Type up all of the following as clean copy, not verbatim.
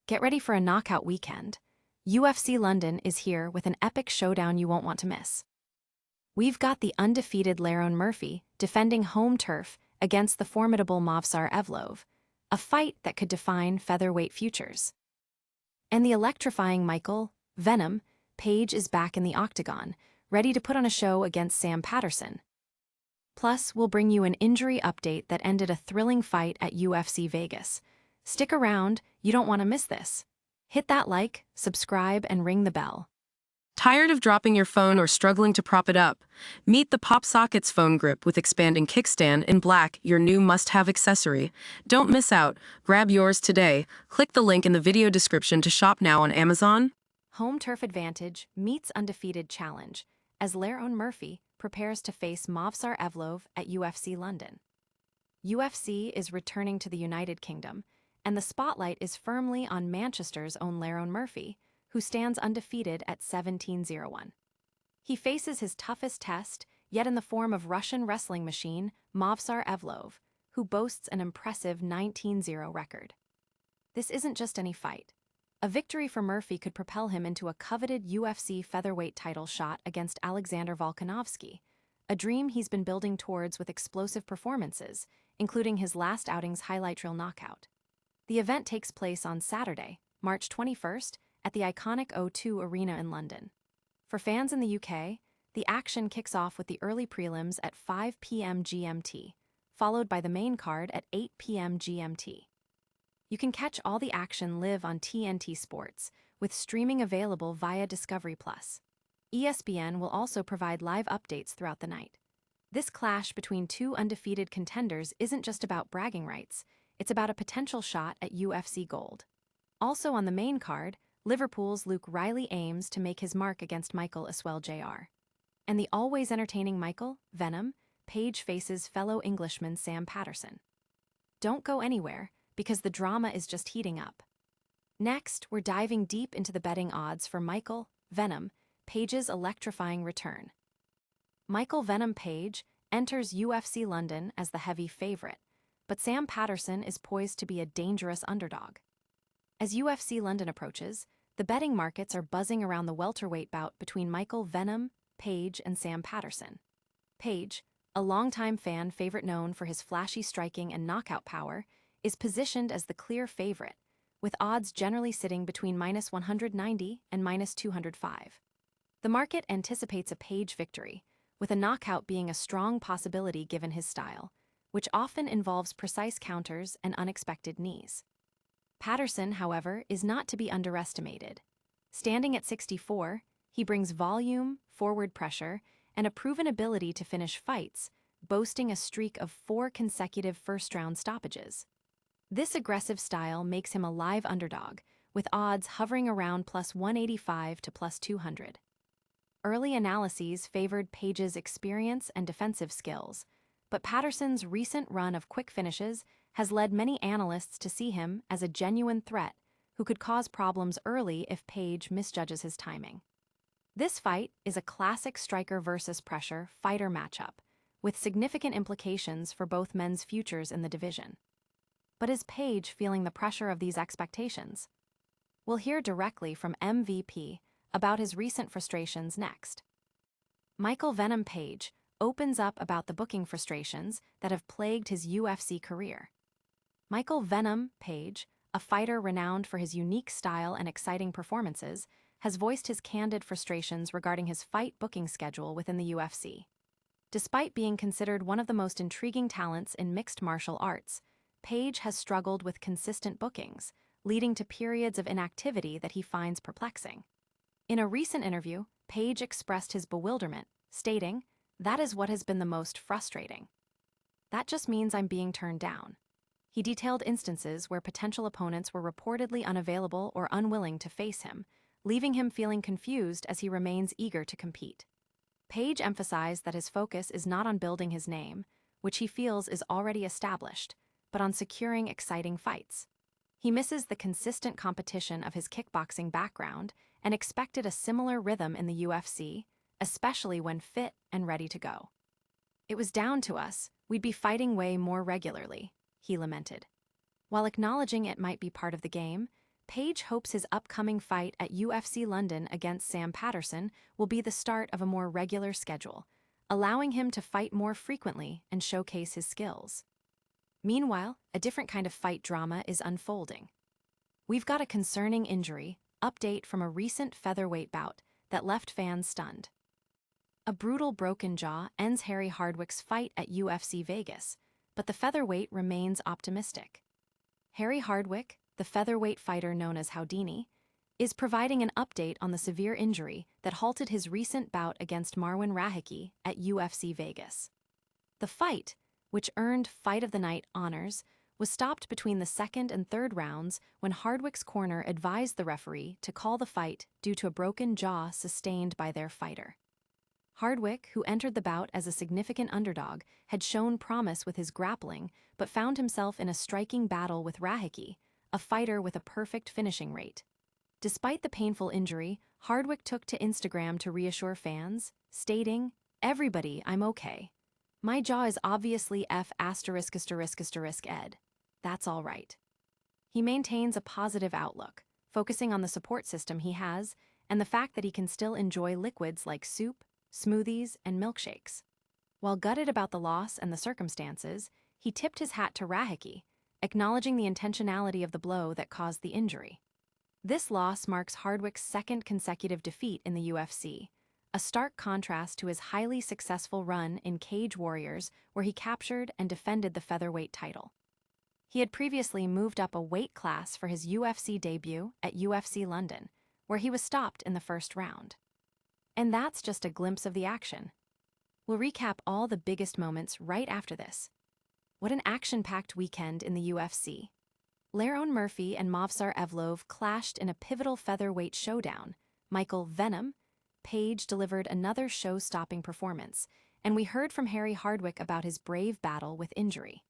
Get ready for a knockout weekend. UFC London is here with an epic showdown you won't want to miss. We've got the undefeated Lerone Murphy defending home turf against the formidable Movsar Evloev, a fight that could define featherweight futures. And the electrifying Venom Page is back in the octagon, ready to put on a show against Sam Patterson. Plus, we'll bring you an injury update that ended a thrilling fight at UFC Vegas. Stick around, you don't want to miss this. Hit that like, subscribe, and ring the bell. Tired of dropping your phone or struggling to prop it up? Meet the Pop Sockets phone grip with expanding kickstand in black, your new must-have accessory. Don't miss out. Grab yours today. Click the link in the video description to shop now on Amazon. Home turf advantage meets undefeated challenge as Lerone Murphy prepares to face Movsar Evloev at UFC London. UFC is returning to the United Kingdom, and the spotlight is firmly on Manchester's own Lerone Murphy, who stands undefeated at 17-01. He faces his toughest test, yet in the form of Russian wrestling machine Movsar Evloev, who boasts an impressive 19-0 record. This isn't just any fight. A victory for Murphy could propel him into a coveted UFC featherweight title shot against Alexander Volkanovski, a dream he's been building towards with explosive performances, including his last outing's highlight reel knockout. The event takes place on Saturday, March 21st, at the iconic O2 Arena in London. For fans in the UK, the action kicks off with the early prelims at 5 p.m. GMT, followed by the main card at 8 p.m. GMT. You can catch all the action live on TNT Sports, with streaming available via Discovery+. ESPN will also provide live updates throughout the night. This clash between two undefeated contenders isn't just about bragging rights, it's about a potential shot at UFC gold. Also on the main card, Liverpool's Luke Riley aims to make his mark against Michael Iswell Jr. And the always entertaining Venom Page faces fellow Englishman Sam Patterson. Don't go anywhere, because the drama is just heating up. Next, we're diving deep into the betting odds for Venom Page's electrifying return. Venom Page enters UFC London as the heavy favorite, but Sam Patterson is poised to be a dangerous underdog. As UFC London approaches, the betting markets are buzzing around the welterweight bout between Venom Page and Sam Patterson. Page, a longtime fan favorite known for his flashy striking and knockout power, is positioned as the clear favorite, with odds generally sitting between -190 and -205. The market anticipates a Page victory, with a knockout being a strong possibility given his style, which often involves precise counters and unexpected knees. Patterson, however, is not to be underestimated. Standing at 64, he brings volume, forward pressure, and a proven ability to finish fights, boasting a streak of 4 consecutive first-round stoppages. This aggressive style makes him a live underdog, with odds hovering around +185 to +200. Early analyses favored Page's experience and defensive skills, but Patterson's recent run of quick finishes has led many analysts to see him as a genuine threat who could cause problems early if Page misjudges his timing. This fight is a classic striker versus pressure fighter matchup, with significant implications for both men's futures in the division. But is Page feeling the pressure of these expectations? We'll hear directly from MVP about his recent frustrations next. Venom Page opens up about the booking frustrations that have plagued his UFC career. Venom Page, a fighter renowned for his unique style and exciting performances, has voiced his candid frustrations regarding his fight booking schedule within the UFC. Despite being considered one of the most intriguing talents in mixed martial arts, Page has struggled with consistent bookings, leading to periods of inactivity that he finds perplexing. In a recent interview, Page expressed his bewilderment, stating, "That is what has been the most frustrating. That just means I'm being turned down." He detailed instances where potential opponents were reportedly unavailable or unwilling to face him, leaving him feeling confused as he remains eager to compete. Page emphasized that his focus is not on building his name, which he feels is already established, but on securing exciting fights. He misses the consistent competition of his kickboxing background and expected a similar rhythm in the UFC, especially when fit and ready to go. "It was down to us, we'd be fighting way more regularly," he lamented. While acknowledging it might be part of the game, Page hopes his upcoming fight at UFC London against Sam Patterson will be the start of a more regular schedule, allowing him to fight more frequently and showcase his skills. Meanwhile, a different kind of fight drama is unfolding. We've got a concerning injury update from a recent featherweight bout that left fans stunned. A brutal broken jaw ends Harry Hardwick's fight at UFC Vegas, but the featherweight remains optimistic. Harry Hardwick, the featherweight fighter known as Houdini, is providing an update on the severe injury that halted his recent bout against Marwan Rahiki at UFC Vegas. The fight, which earned Fight of the Night honors, was stopped between the second and third rounds when Hardwick's corner advised the referee to call the fight due to a broken jaw sustained by their fighter. Hardwick, who entered the bout as a significant underdog, had shown promise with his grappling but found himself in a striking battle with Rahiki, a fighter with a perfect finishing rate. Despite the painful injury, Hardwick took to Instagram to reassure fans, stating, "Everybody, I'm okay. My jaw is obviously F***ed. That's all right." He maintains a positive outlook, focusing on the support system he has and the fact that he can still enjoy liquids like soup, smoothies, and milkshakes. While gutted about the loss and the circumstances, he tipped his hat to Rahiki, acknowledging the intentionality of the blow that caused the injury. This loss marks Hardwick's second consecutive defeat in the UFC, a stark contrast to his highly successful run in Cage Warriors, where he captured and defended the featherweight title. He had previously moved up a weight class for his UFC debut at UFC London, where he was stopped in the first round. And that's just a glimpse of the action. We'll recap all the biggest moments right after this. What an action-packed weekend in the UFC. Lerone Murphy and Movsar Evloev clashed in a pivotal featherweight showdown. Michael "Venom" Page delivered another show-stopping performance, and we heard from Harry Hardwick about his brave battle with injury.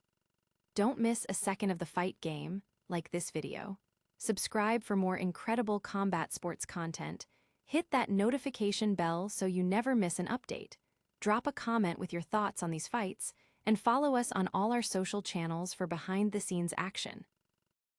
Don't miss a second of the fight game, like this video. Subscribe for more incredible combat sports content. Hit that notification bell so you never miss an update. Drop a comment with your thoughts on these fights, and follow us on all our social channels for behind-the-scenes action.